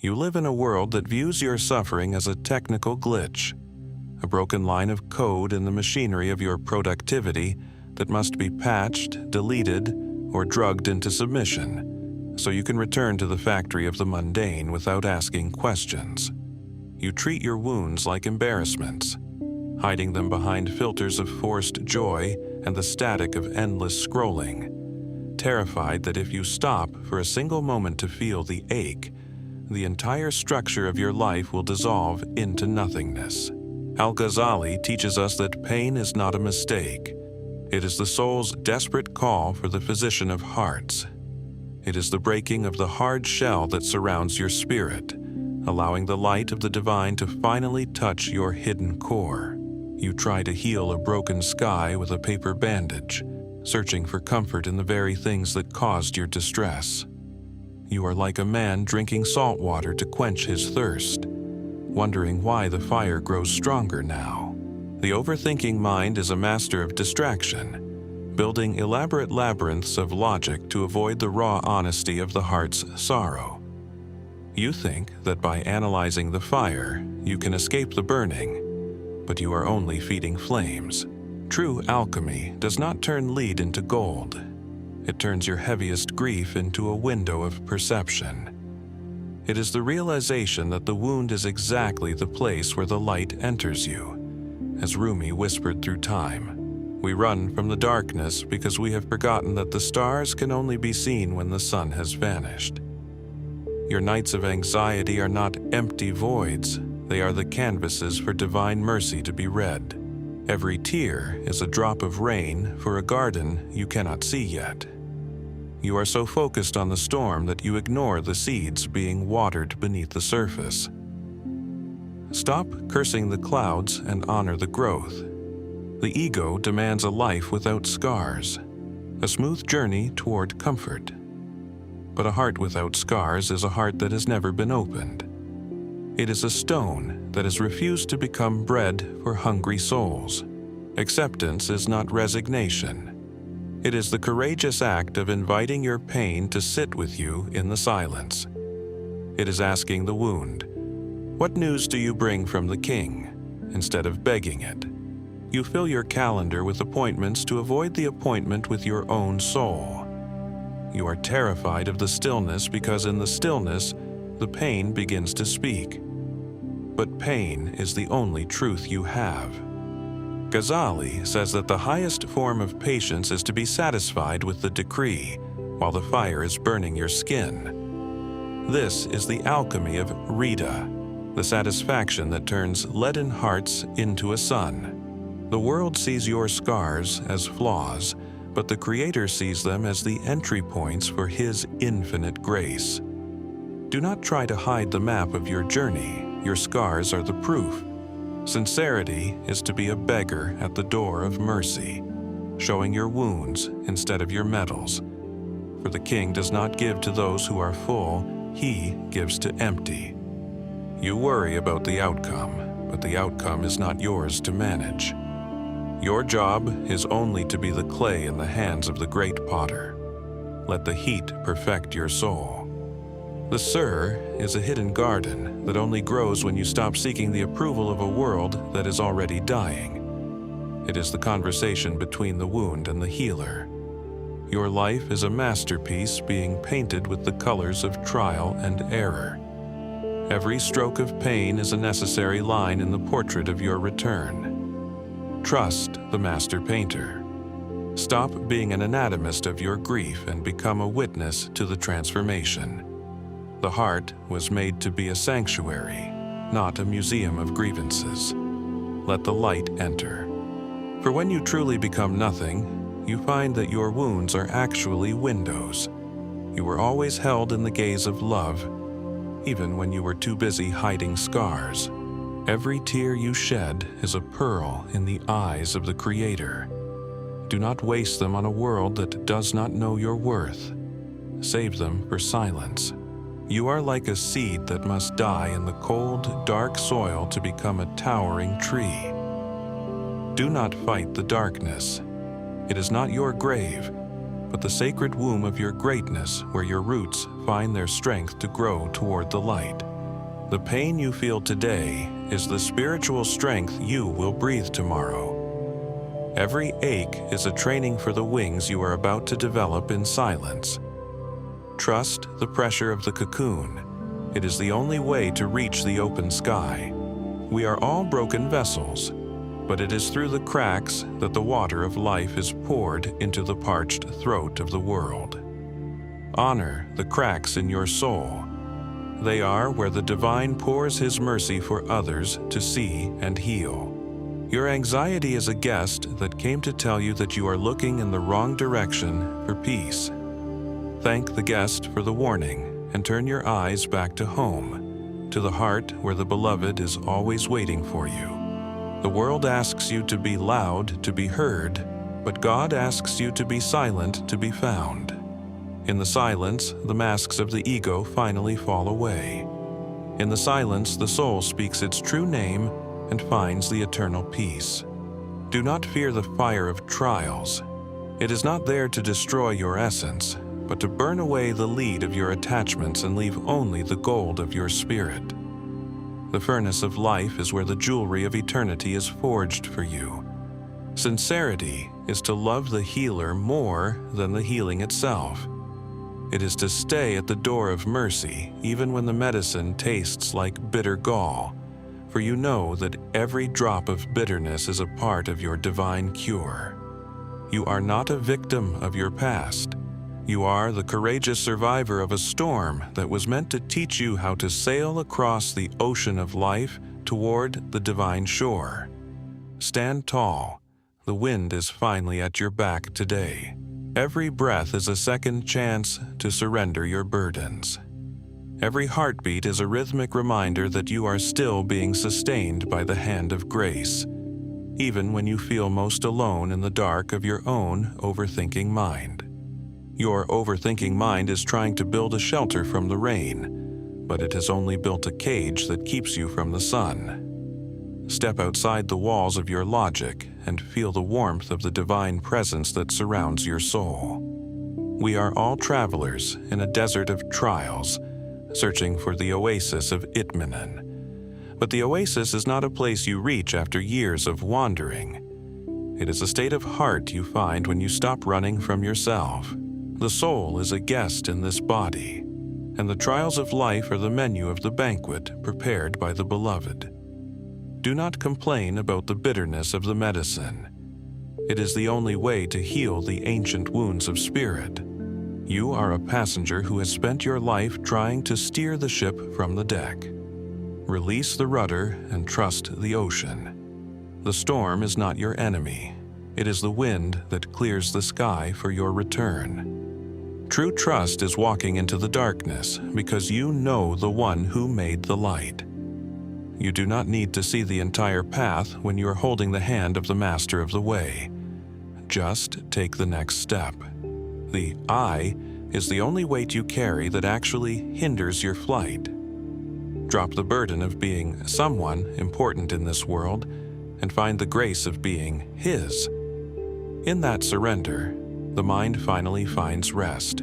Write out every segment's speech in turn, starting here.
You live in a world that views your suffering as a technical glitch, a broken line of code in the machinery of your productivity that must be patched, deleted, or drugged into submission, so you can return to the factory of the mundane without asking questions. You treat your wounds like embarrassments, hiding them behind filters of forced joy and the static of endless scrolling, terrified that if you stop for a single moment to feel the ache, the entire structure of your life will dissolve into nothingness. Al-Ghazali teaches us that pain is not a mistake. It is the soul's desperate call for the physician of hearts. It is the breaking of the hard shell that surrounds your spirit, allowing the light of the divine to finally touch your hidden core. You try to heal a broken sky with a paper bandage, searching for comfort in the very things that caused your distress. You are like a man drinking salt water to quench his thirst, wondering why the fire grows stronger now. The overthinking mind is a master of distraction, building elaborate labyrinths of logic to avoid the raw honesty of the heart's sorrow. You think that by analyzing the fire, you can escape the burning, but you are only feeding flames. True alchemy does not turn lead into gold. It turns your heaviest grief into a window of perception. It is the realization that the wound is exactly the place where the light enters you. As Rumi whispered through time, we run from the darkness because we have forgotten that the stars can only be seen when the sun has vanished. Your nights of anxiety are not empty voids. They are the canvases for divine mercy to be read. Every tear is a drop of rain for a garden you cannot see yet. You are so focused on the storm that you ignore the seeds being watered beneath the surface. Stop cursing the clouds and honor the growth. The ego demands a life without scars, a smooth journey toward comfort. But a heart without scars is a heart that has never been opened. It is a stone that has refused to become bread for hungry souls. Acceptance is not resignation. It is the courageous act of inviting your pain to sit with you in the silence. It is asking the wound, "What news do you bring from the king?" instead of begging it. You fill your calendar with appointments to avoid the appointment with your own soul. You are terrified of the stillness because in the stillness, the pain begins to speak. But pain is the only truth you have. Ghazali says that the highest form of patience is to be satisfied with the decree while the fire is burning your skin. This is the alchemy of Rida, the satisfaction that turns leaden hearts into a sun. The world sees your scars as flaws, but the Creator sees them as the entry points for His infinite grace. Do not try to hide the map of your journey. Your scars are the proof. Sincerity is to be a beggar at the door of mercy, showing your wounds instead of your medals. For the king does not give to those who are full, he gives to empty. You worry about the outcome, but the outcome is not yours to manage. Your job is only to be the clay in the hands of the great potter. Let the heat perfect your soul. The Sur is a hidden garden that only grows when you stop seeking the approval of a world that is already dying. It is the conversation between the wound and the healer. Your life is a masterpiece being painted with the colors of trial and error. Every stroke of pain is a necessary line in the portrait of your return. Trust the master painter. Stop being an anatomist of your grief and become a witness to the transformation. The heart was made to be a sanctuary, not a museum of grievances. Let the light enter. For when you truly become nothing, you find that your wounds are actually windows. You were always held in the gaze of love, even when you were too busy hiding scars. Every tear you shed is a pearl in the eyes of the Creator. Do not waste them on a world that does not know your worth. Save them for silence. You are like a seed that must die in the cold, dark soil to become a towering tree. Do not fight the darkness. It is not your grave. but the sacred womb of your greatness where your roots find their strength to grow toward the light. The pain you feel today is the spiritual strength you will breathe tomorrow. Every ache is a training for the wings you are about to develop in silence. Trust the pressure of the cocoon. It is the only way to reach the open sky. We are all broken vessels, but it is through the cracks that the water of life is poured into the parched throat of the world. Honor the cracks in your soul. They are where the divine pours his mercy for others to see and heal. Your anxiety is a guest that came to tell you that you are looking in the wrong direction for peace. Thank the guest for the warning and turn your eyes back to home, to the heart where the beloved is always waiting for you. The world asks you to be loud to be heard, but God asks you to be silent to be found. In the silence, the masks of the ego finally fall away. In the silence, the soul speaks its true name and finds the eternal peace. Do not fear the fire of trials. It is not there to destroy your essence, but to burn away the lead of your attachments and leave only the gold of your spirit. The furnace of life is where the jewelry of eternity is forged for you. Sincerity is to love the healer more than the healing itself. It is to stay at the door of mercy even when the medicine tastes like bitter gall, for you know that every drop of bitterness is a part of your divine cure. You are not a victim of your past. You are the courageous survivor of a storm that was meant to teach you how to sail across the ocean of life toward the divine shore. Stand tall. The wind is finally at your back today. Every breath is a second chance to surrender your burdens. Every heartbeat is a rhythmic reminder that you are still being sustained by the hand of grace, even when you feel most alone in the dark of your own overthinking mind. Your overthinking mind is trying to build a shelter from the rain, but it has only built a cage that keeps you from the sun. Step outside the walls of your logic and feel the warmth of the divine presence that surrounds your soul. We are all travelers in a desert of trials, searching for the oasis of Itminan. But the oasis is not a place you reach after years of wandering. It is a state of heart you find when you stop running from yourself. The soul is a guest in this body, and the trials of life are the menu of the banquet prepared by the beloved. Do not complain about the bitterness of the medicine. It is the only way to heal the ancient wounds of spirit. You are a passenger who has spent your life trying to steer the ship from the deck. Release the rudder and trust the ocean. The storm is not your enemy. It is the wind that clears the sky for your return. True trust is walking into the darkness because you know the one who made the light. You do not need to see the entire path when you are holding the hand of the master of the way. Just take the next step. The I is the only weight you carry that actually hinders your flight. Drop the burden of being someone important in this world and find the grace of being His. In that surrender, the mind finally finds rest.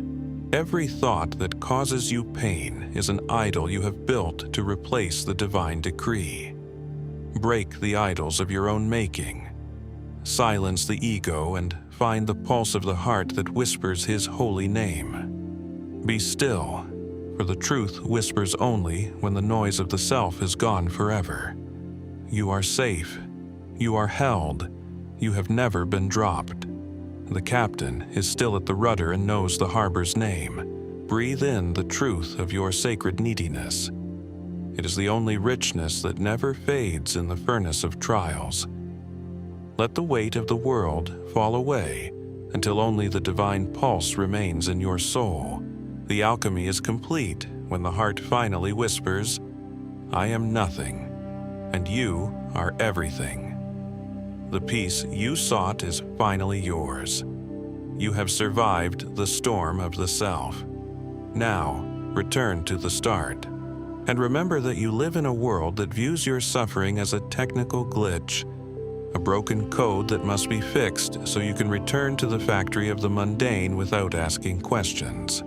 Every thought that causes you pain is an idol you have built to replace the divine decree. Break the idols of your own making. Silence the ego and find the pulse of the heart that whispers His holy name. Be still, for the truth whispers only when the noise of the self is gone forever. You are safe. You are held. You have never been dropped. The captain is still at the rudder and knows the harbor's name. Breathe in the truth of your sacred neediness. It is the only richness that never fades in the furnace of trials. Let the weight of the world fall away until only the divine pulse remains in your soul. The alchemy is complete when the heart finally whispers, "I am nothing, and you are everything." The peace you sought is finally yours. You have survived the storm of the self. Now, return to the start. And remember that you live in a world that views your suffering as a technical glitch. a broken code that must be fixed so you can return to the factory of the mundane without asking questions.